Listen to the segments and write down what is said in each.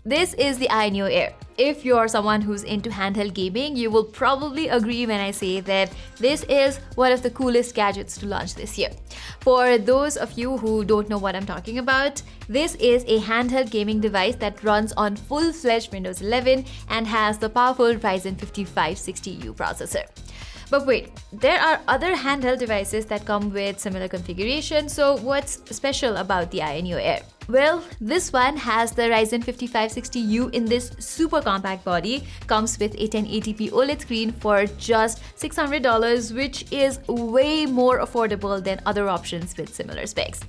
This is the AYANEO Air. If you're someone who's into handheld gaming, you will probably agree when I say that this is one of the coolest gadgets to launch this year. For those of you who don't know what I'm talking about, this is a handheld gaming device that runs on full-fledged Windows 11 and has the powerful Ryzen 5560U processor. But wait, there are other handheld devices that come with similar configuration, so what's special about the AYANEO Air? Well, this one has the Ryzen 5560U in this super compact body, comes with a 1080p OLED screen for just $600, which is way more affordable than other options with similar specs.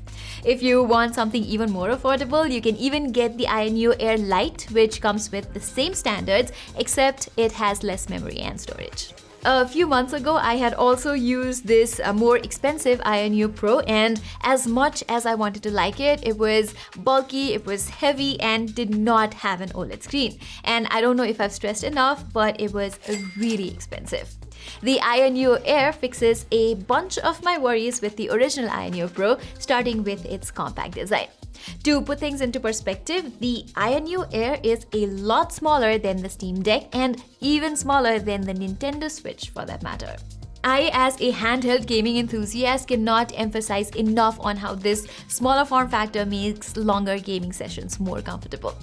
If you want something even more affordable, you can even get the AYANEO Air Lite, which comes with the same standards, except it has less memory and storage. A few months ago, I had also used this more expensive AYANEO Pro, and as much as I wanted to like it, it was bulky, it was heavy, and did not have an OLED screen. And I don't know if I've stressed enough, but it was really expensive. The AYANEO Air fixes a bunch of my worries with the original AYANEO Pro, starting with its compact design. To put things into perspective, the AYANEO Air is a lot smaller than the Steam Deck and even smaller than the Nintendo Switch for that matter. I, as a handheld gaming enthusiast, cannot emphasize enough on how this smaller form factor makes longer gaming sessions more comfortable.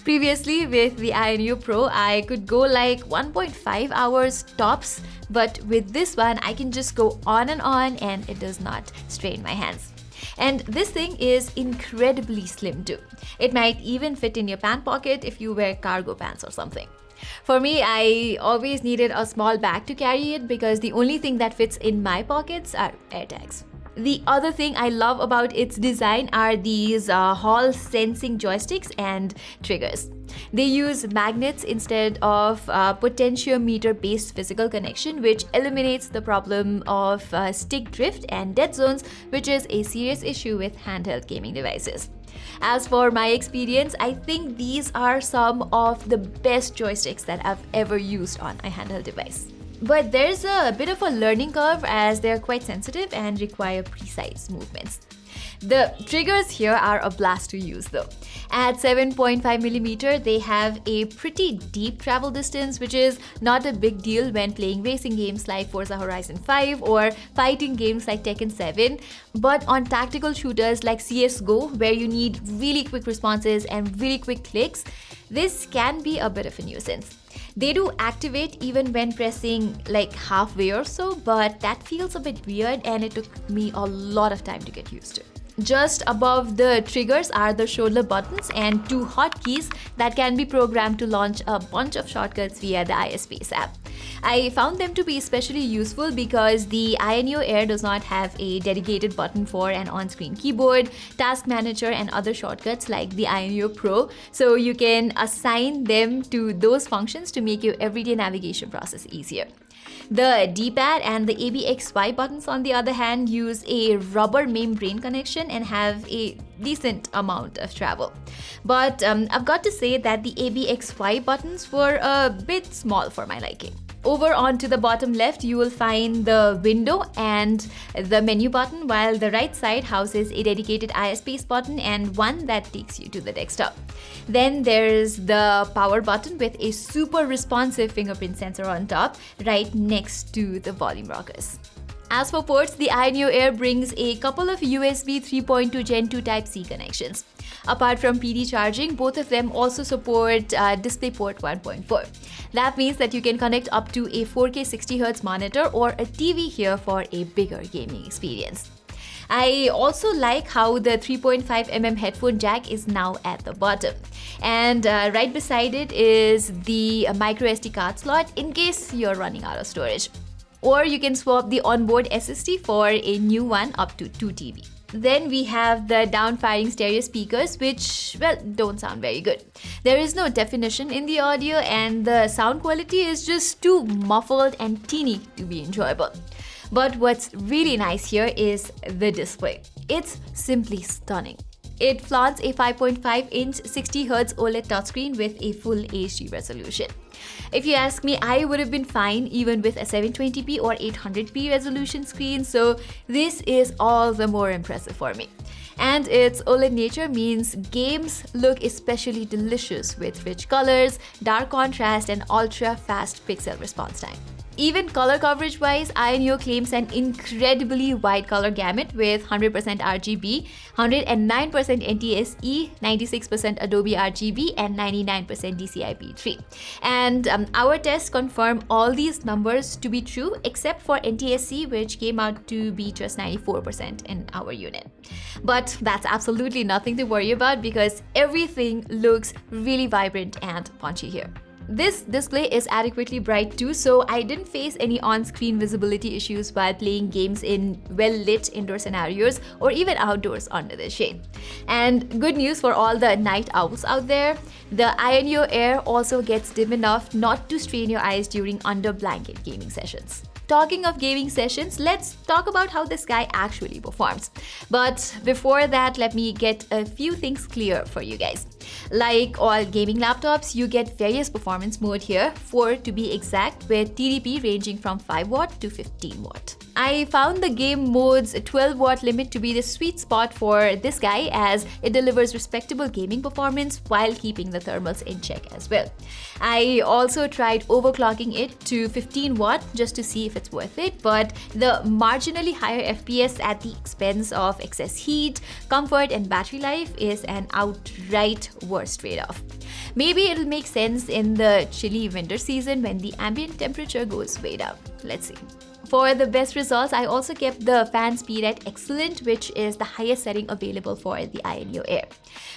Previously, with the AYANEO Pro, I could go like 1.5 hours tops, but with this one, I can just go on and it does not strain my hands. And this thing is incredibly slim too. It might even fit in your pant pocket if you wear cargo pants or something. For me, I always needed a small bag to carry it because the only thing that fits in my pockets are AirTags. The other thing I love about its design are these Hall sensing joysticks and triggers. They use magnets instead of potentiometer-based physical connection, which eliminates the problem of stick drift and dead zones, which is a serious issue with handheld gaming devices. As for my experience, I think these are some of the best joysticks that I've ever used on a handheld device. But there's a bit of a learning curve as they're quite sensitive and require precise movements. The triggers here are a blast to use though. At 7.5mm, they have a pretty deep travel distance, which is not a big deal when playing racing games like Forza Horizon 5 or fighting games like Tekken 7. But on tactical shooters like CSGO, where you need really quick responses and really quick clicks, this can be a bit of a nuisance. They do activate even when pressing like halfway or so, but that feels a bit weird and it took me a lot of time to get used to. Just above the triggers are the shoulder buttons and two hotkeys that can be programmed to launch a bunch of shortcuts via the iSpace app. I found them to be especially useful because the AYANEO Air does not have a dedicated button for an on-screen keyboard, task manager, and other shortcuts like the AYANEO Pro, so you can assign them to those functions to make your everyday navigation process easier. The D-pad and the ABXY buttons, on the other hand, use a rubber membrane connection and have a decent amount of travel. But I've got to say that the ABXY buttons were a bit small for my liking. Over onto the bottom left, you will find the window and the menu button, while the right side houses a dedicated iSpace button and one that takes you to the desktop. Then there's the power button with a super responsive fingerprint sensor on top, right next to the volume rockers. As for ports, the AYANEO Air brings a couple of USB 3.2 Gen 2 Type-C connections. Apart from PD charging, both of them also support DisplayPort 1.4. That means that you can connect up to a 4K 60Hz monitor or a TV here for a bigger gaming experience. I also like how the 3.5mm headphone jack is now at the bottom. And right beside it is the microSD card slot in case you're running out of storage. Or you can swap the onboard SSD for a new one up to 2 TB. Then we have the down-firing stereo speakers, which, well, don't sound very good. There is no definition in the audio and the sound quality is just too muffled and teeny to be enjoyable. But what's really nice here is the display. It's simply stunning. It flaunts a 5.5-inch 60Hz OLED touchscreen with a full HD resolution. If you ask me, I would have been fine even with a 720p or 800p resolution screen, so this is all the more impressive for me. And its OLED nature means games look especially delicious with rich colors, dark contrast, and ultra-fast pixel response time. Even color coverage wise, AYANEO claims an incredibly wide color gamut with 100% RGB, 109% NTSE, 96% Adobe RGB, and 99% DCI-P3. And our tests confirm all these numbers to be true except for NTSC, which came out to be just 94% in our unit. But that's absolutely nothing to worry about because everything looks really vibrant and punchy here. This display is adequately bright too, so I didn't face any on-screen visibility issues while playing games in well-lit indoor scenarios or even outdoors under the shade. And good news for all the night owls out there, the AYANEO Air also gets dim enough not to strain your eyes during under-blanket gaming sessions. Talking of gaming sessions, let's talk about how this guy actually performs. But before that, let me get a few things clear for you guys. Like all gaming laptops, you get various performance mode here, 4 to be exact, with TDP ranging from 5 watt to 15 watt. I found the game mode's 12 watt limit to be the sweet spot for this guy as it delivers respectable gaming performance while keeping the thermals in check as well. I also tried overclocking it to 15 watt just to see if it's worth it, but the marginally higher FPS at the expense of excess heat, comfort, and battery life is an outright worst trade-off. Maybe it'll make sense in the chilly winter season when the ambient temperature goes way down. Let's see. For the best results, I also kept the fan speed at excellent, which is the highest setting available for the AYANEO Air.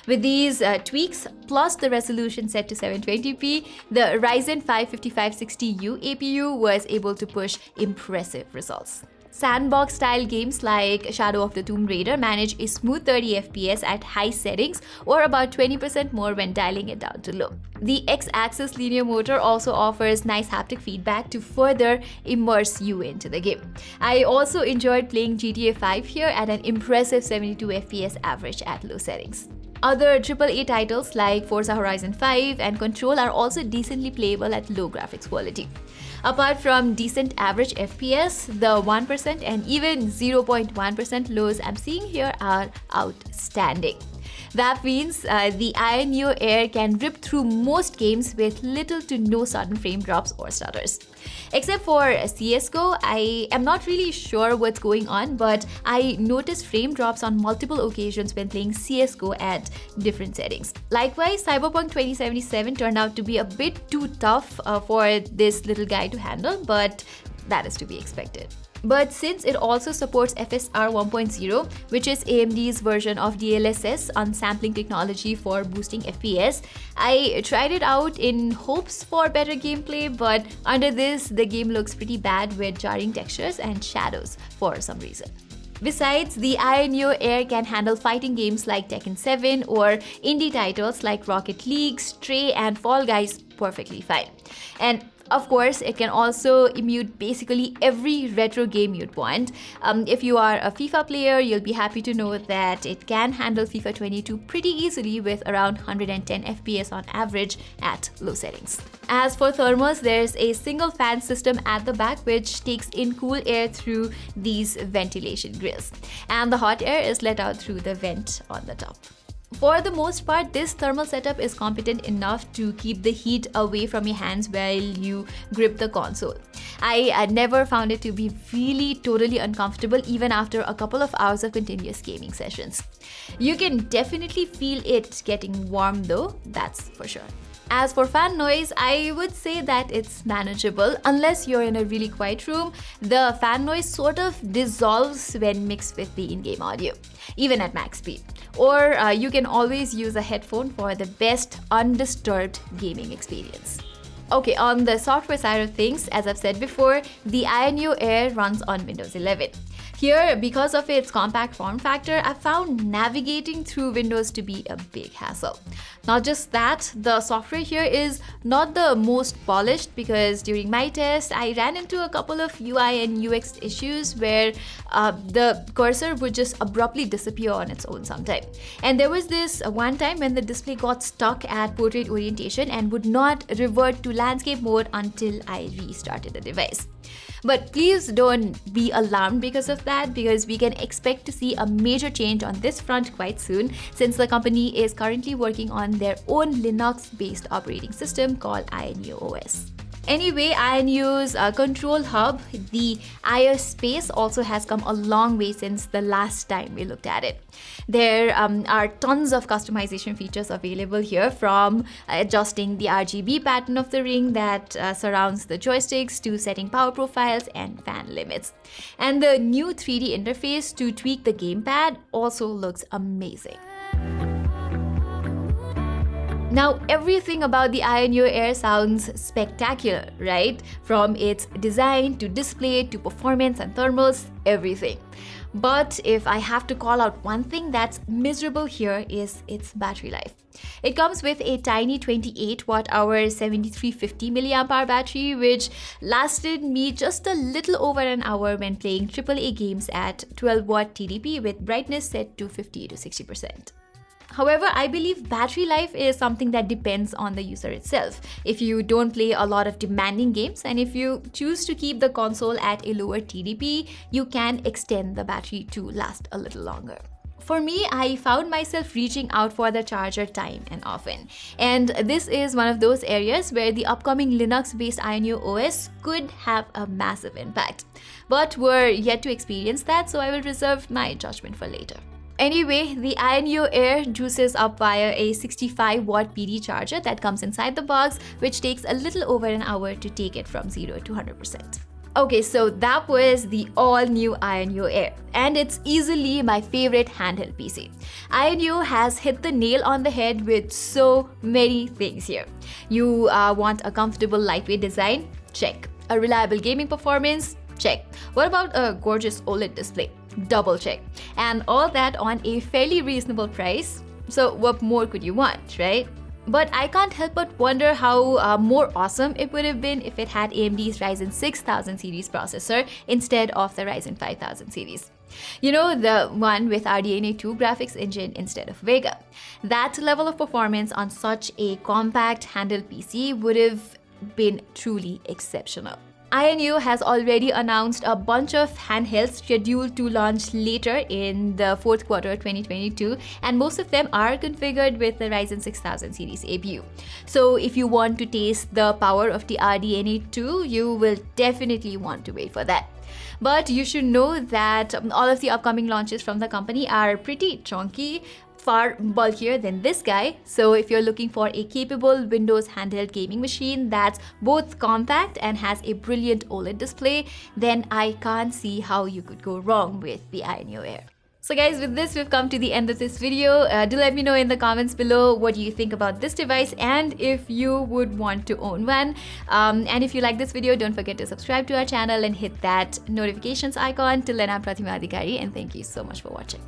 With these tweaks, plus the resolution set to 720p, the Ryzen 5 5560U APU was able to push impressive results. Sandbox-style games like Shadow of the Tomb Raider manage a smooth 30 FPS at high settings or about 20% more when dialing it down to low. The X-axis linear motor also offers nice haptic feedback to further immerse you into the game. I also enjoyed playing GTA 5 here at an impressive 72 FPS average at low settings. Other AAA titles like Forza Horizon 5 and Control are also decently playable at low graphics quality. Apart from decent average FPS, the 1% and even 0.1% lows I'm seeing here are outstanding. That means the AYANEO Air can rip through most games with little to no sudden frame drops or stutters. Except for CSGO, I am not really sure what's going on, but I noticed frame drops on multiple occasions when playing CSGO at different settings. Likewise, Cyberpunk 2077 turned out to be a bit too tough for this little guy to handle, but that is to be expected. But since it also supports FSR 1.0, which is AMD's version of DLSS unsampling technology for boosting FPS, I tried it out in hopes for better gameplay, but under this, the game looks pretty bad with jarring textures and shadows for some reason. Besides, the AYANEO Air can handle fighting games like Tekken 7 or indie titles like Rocket League, Stray, and Fall Guys perfectly fine. And of course, it can also emulate basically every retro game you'd want. If you are a FIFA player, you'll be happy to know that it can handle FIFA 22 pretty easily with around 110 FPS on average at low settings. As for thermals, there's a single fan system at the back which takes in cool air through these ventilation grills. And the hot air is let out through the vent on the top. For the most part, this thermal setup is competent enough to keep the heat away from your hands while you grip the console. I never found it to be really totally uncomfortable even after a couple of hours of continuous gaming sessions. You can definitely feel it getting warm though, that's for sure. As for fan noise, I would say that it's manageable. Unless you're in a really quiet room, the fan noise sort of dissolves when mixed with the in-game audio, even at max speed. Or you can always use a headphone for the best undisturbed gaming experience. Okay, on the software side of things, as I've said before, the AYANEO Air runs on Windows 11. Here, because of its compact form factor, I found navigating through Windows to be a big hassle. Not just that, the software here is not the most polished because during my test, I ran into a couple of UI and UX issues where the cursor would just abruptly disappear on its own sometime. And there was this one time when the display got stuck at portrait orientation and would not revert to landscape mode until I restarted the device. But please don't be alarmed because of that, because we can expect to see a major change on this front quite soon, since the company is currently working on their own Linux-based operating system called AYANEO OS. Anyway, AYANEO's control hub, the Air space, also has come a long way since the last time we looked at it. There are tons of customization features available here, from adjusting the RGB pattern of the ring that surrounds the joysticks to setting power profiles and fan limits. And the new 3D interface to tweak the gamepad also looks amazing. Now, everything about the AYANEO Air sounds spectacular, right? From its design to display to performance and thermals, everything. But if I have to call out one thing that's miserable here, is its battery life. It comes with a tiny 28 Wh 7350 mAh battery, which lasted me just a little over an hour when playing AAA games at 12 watt TDP with brightness set to 50 to 60%. However, I believe battery life is something that depends on the user itself. If you don't play a lot of demanding games and if you choose to keep the console at a lower TDP, you can extend the battery to last a little longer. For me, I found myself reaching out for the charger time and often. And this is one of those areas where the upcoming Linux-based AYANEO OS could have a massive impact. But we're yet to experience that, so I will reserve my judgment for later. Anyway, the AYANEO Air juices up via a 65 watt PD charger that comes inside the box, which takes a little over an hour to take it from 0 to 100%. Okay, so that was the all-new AYANEO Air, and it's easily my favorite handheld PC. AYANEO has hit the nail on the head with so many things here. You want a comfortable, lightweight design? Check. A reliable gaming performance? Check. What about a gorgeous OLED display? Double check. And all that on a fairly reasonable price. So what more could you want, right? But I can't help but wonder how more awesome it would have been if it had AMD's Ryzen 6000 series processor instead of the Ryzen 5000 series. You know, the one with RDNA 2 graphics engine instead of Vega. That level of performance on such a compact handheld PC would have been truly exceptional. AYANEO has already announced a bunch of handhelds scheduled to launch later in the fourth quarter 2022, and most of them are configured with the Ryzen 6000 series APU. So if you want to taste the power of the RDNA 2, you will definitely want to wait for that. But you should know that all of the upcoming launches from the company are pretty chunky, far bulkier than this guy. So if you're looking for a capable Windows handheld gaming machine that's both compact and has a brilliant OLED display, then I can't see how you could go wrong with the AYANEO Air. So guys, with this we've come to the end of this video. Do let me know in the comments below what you think about this device and if you would want to own one. And if you like this video, don't forget to subscribe to our channel and hit that notifications icon. Till then, I'm Pratima and thank you so much for watching.